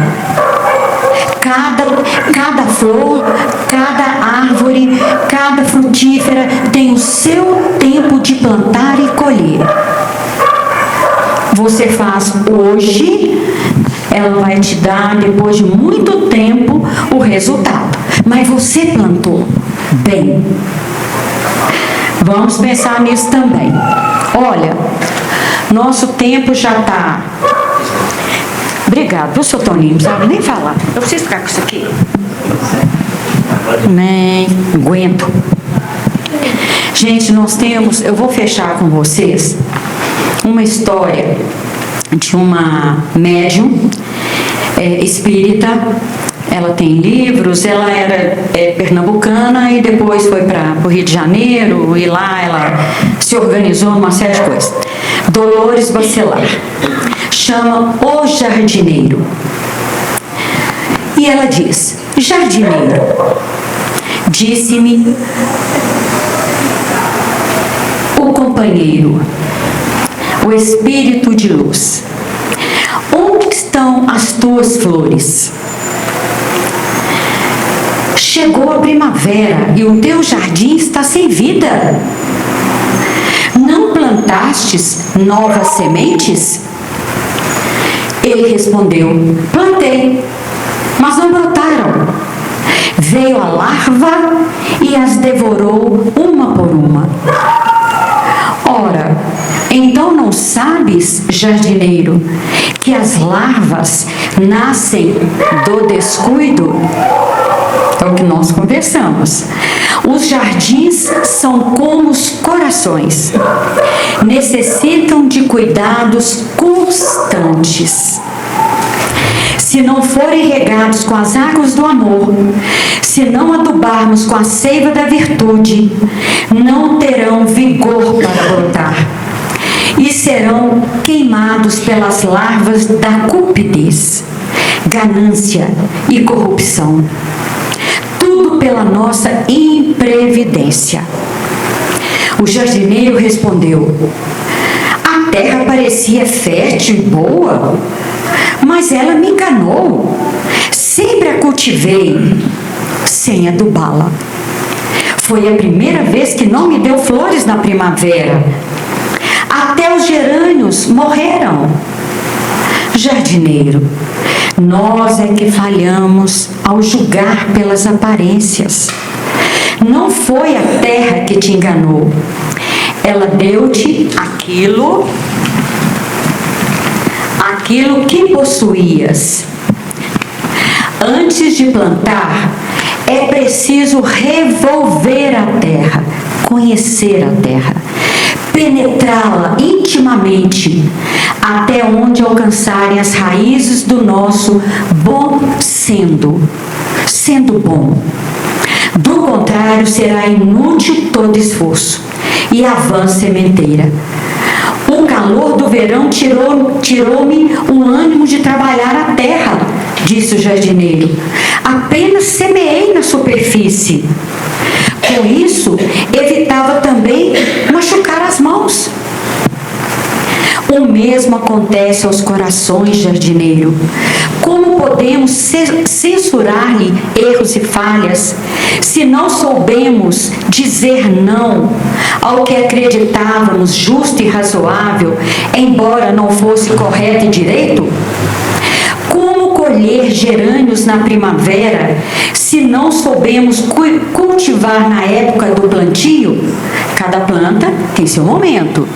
Cada flor, cada árvore, cada frutífera tem o seu tempo de plantar e colher. Você faz hoje, ela vai te dar, depois de muito tempo, o resultado. Mas você plantou bem. Vamos pensar nisso também. Olha, nosso tempo já está... Obrigado, viu, seu Toninho? Não sabe nem falar. Eu preciso ficar com isso aqui. Nem aguento. Gente, nós temos... Eu vou fechar com vocês uma história de uma médium espírita. Ela tem livros, ela era pernambucana e depois foi para o Rio de Janeiro e lá ela se organizou numa série de coisas. Dolores Bacelar. Chama O Jardineiro. E ela diz: jardineiro, disse-me o companheiro, o espírito de luz, onde estão as tuas flores? Chegou a primavera e o teu jardim está sem vida. Não plantastes novas sementes? Ele respondeu: plantei, mas não brotaram. Veio a larva e as devorou uma por uma. Ora, então não sabes, jardineiro, que as larvas nascem do descuido? É o que nós conversamos. Os jardins são como os corações, necessitam de cuidados constantes. Se não forem regados com as águas do amor, se não adubarmos com a seiva da virtude, não terão vigor para brotar e serão queimados pelas larvas da cupidez, ganância e corrupção. Tudo pela nossa imprevidência. O jardineiro respondeu: a terra parecia fértil e boa, mas ela me enganou. Sempre a cultivei sem adubá-la. Foi a primeira vez que não me deu flores na primavera. Até os gerânios morreram. Jardineiro, nós é que falhamos ao julgar pelas aparências. Não foi a terra que te enganou. Ela deu-te aquilo que possuías. Antes de plantar, é preciso revolver a terra, conhecer a terra, penetrá-la intimamente, até onde alcançarem as raízes do nosso bom sendo bom. Do contrário, será inútil todo esforço e a vã sementeira. O calor do verão tirou-me o ânimo de trabalhar a terra, disse o jardineiro. Apenas semeei na superfície. Com isso, evitava também machucar as mãos. O mesmo acontece aos corações, jardineiro. Como podemos censurar-lhe erros e falhas, se não soubemos dizer não ao que acreditávamos justo e razoável, embora não fosse correto e direito? Como colher gerânios na primavera, se não soubemos cultivar na época do plantio? Cada planta tem seu momento.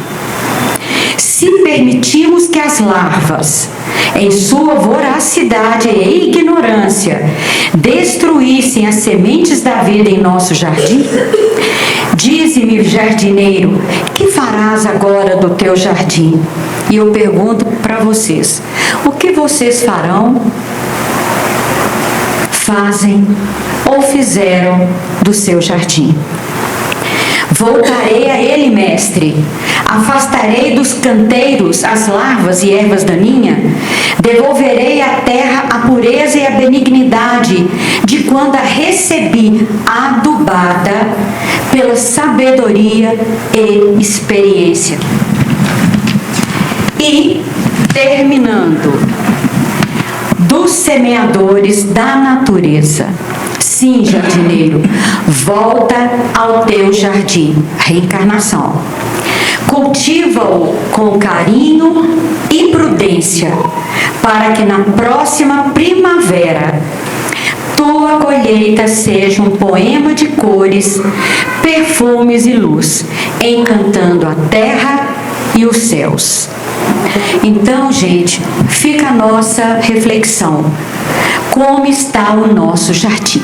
Se permitimos que as larvas, em sua voracidade e ignorância, destruíssem as sementes da vida em nosso jardim, dize-me, jardineiro, que farás agora do teu jardim? E eu pergunto para vocês, o que vocês farão, fazem ou fizeram do seu jardim? Voltarei a ele, mestre. Afastarei dos canteiros as larvas e ervas daninhas. Devolverei à terra a pureza e a benignidade de quando a recebi adubada pela sabedoria e experiência. E, terminando, dos semeadores da natureza. Sim, jardineiro, volta ao teu jardim, reencarnação. Cultiva-o com carinho e prudência, para que na próxima primavera tua colheita seja um poema de cores, perfumes e luz, encantando a terra e os céus. Então, gente, fica a nossa reflexão. Como está o nosso jardim?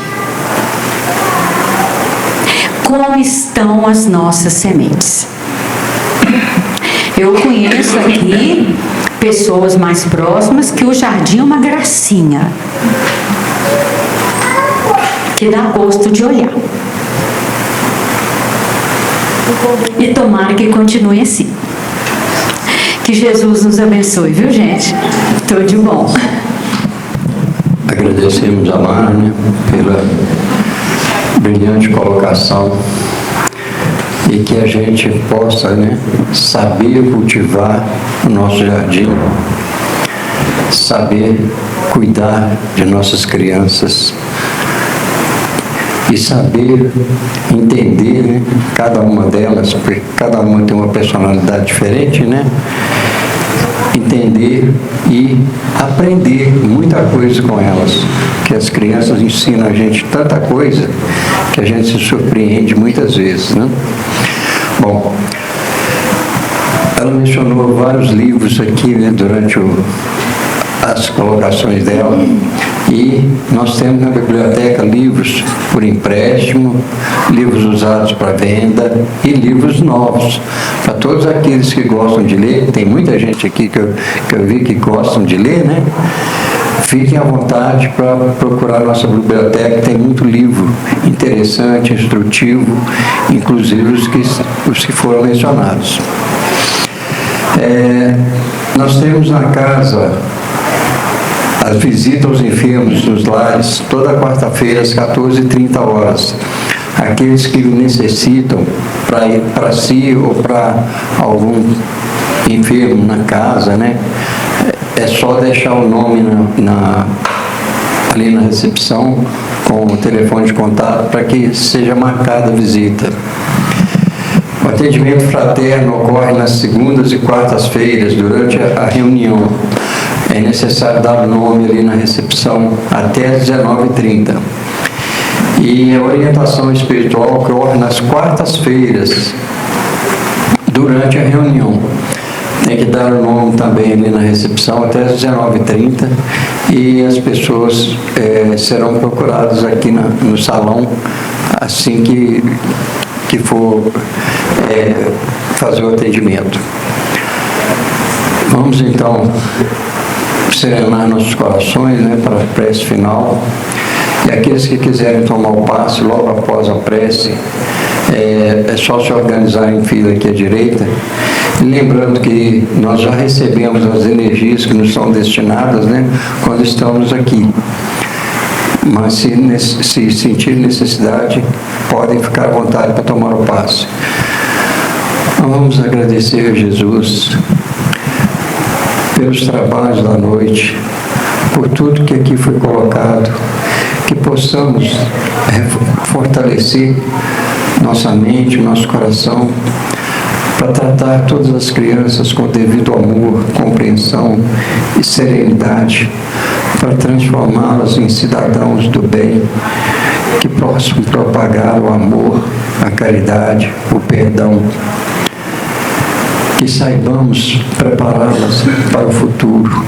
Como estão as nossas sementes? Eu conheço aqui pessoas mais próximas que o jardim é uma gracinha, que dá gosto de olhar. E tomara que continue assim. Que Jesus nos abençoe, viu, gente? Tudo de bom. Agradecemos a Mara, né, pela brilhante colocação e que a gente possa, né, saber cultivar o nosso jardim, saber cuidar de nossas crianças e saber entender, né, cada uma delas, porque cada uma tem uma personalidade diferente, né? entender e aprender muita coisa com elas, que as crianças ensinam a gente tanta coisa que a gente se surpreende muitas vezes, né? Bom, ela mencionou vários livros aqui, né, durante as colocações dela, e nós temos na biblioteca livros por empréstimo, livros usados para venda e livros novos. Para todos aqueles que gostam de ler, tem muita gente aqui que eu vi que gostam de ler, né? Fiquem à vontade para procurar nossa biblioteca, tem muito livro interessante, instrutivo, inclusive os que foram mencionados. Nós temos na casa a visita aos enfermos nos lares, toda quarta-feira às 14h30. Aqueles que necessitam para ir para si ou para algum enfermo na casa, né? É só deixar o nome ali na recepção com o telefone de contato para que seja marcada a visita. O atendimento fraterno ocorre nas segundas e quartas-feiras, durante a reunião. É necessário dar o nome ali na recepção até às 19h30. E a orientação espiritual ocorre nas quartas-feiras, durante a reunião. Tem que dar o nome também ali na recepção até às 19h30 e as pessoas serão procuradas aqui no salão assim que for fazer o atendimento. Vamos então serenar nossos corações, né, para a prece final. E aqueles que quiserem tomar o passe logo após a prece, é só se organizar em fila aqui à direita. E lembrando que nós já recebemos as energias que nos são destinadas, né, quando estamos aqui. Mas se sentir necessidade, podem ficar à vontade para tomar o passe. Então, vamos agradecer a Jesus pelos trabalhos da noite, por tudo que aqui foi colocado, que possamos fortalecer nossa mente, nosso coração, para tratar todas as crianças com devido amor, compreensão e serenidade, para transformá-las em cidadãos do bem, que possam propagar o amor, a caridade, o perdão, que saibamos prepará-las para o futuro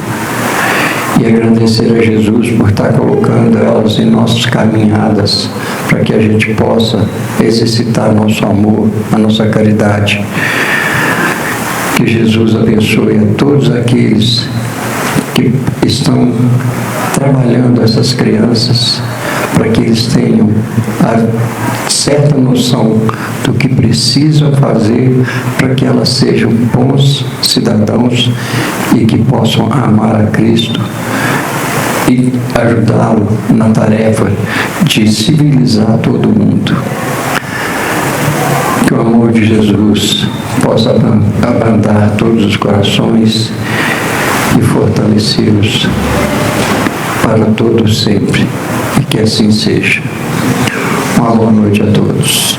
e agradecer a Jesus por estar colocando elas em nossas caminhadas, para que a gente possa exercitar nosso amor, a nossa caridade. Que Jesus abençoe a todos aqueles que estão trabalhando essas crianças, para que eles tenham a certa noção do que precisam fazer para que elas sejam bons cidadãos e que possam amar a Cristo e ajudá-lo na tarefa de civilizar todo mundo. Que o amor de Jesus possa abrandar todos os corações e fortalecê-los para todos sempre. E que assim seja. Uma boa noite a todos.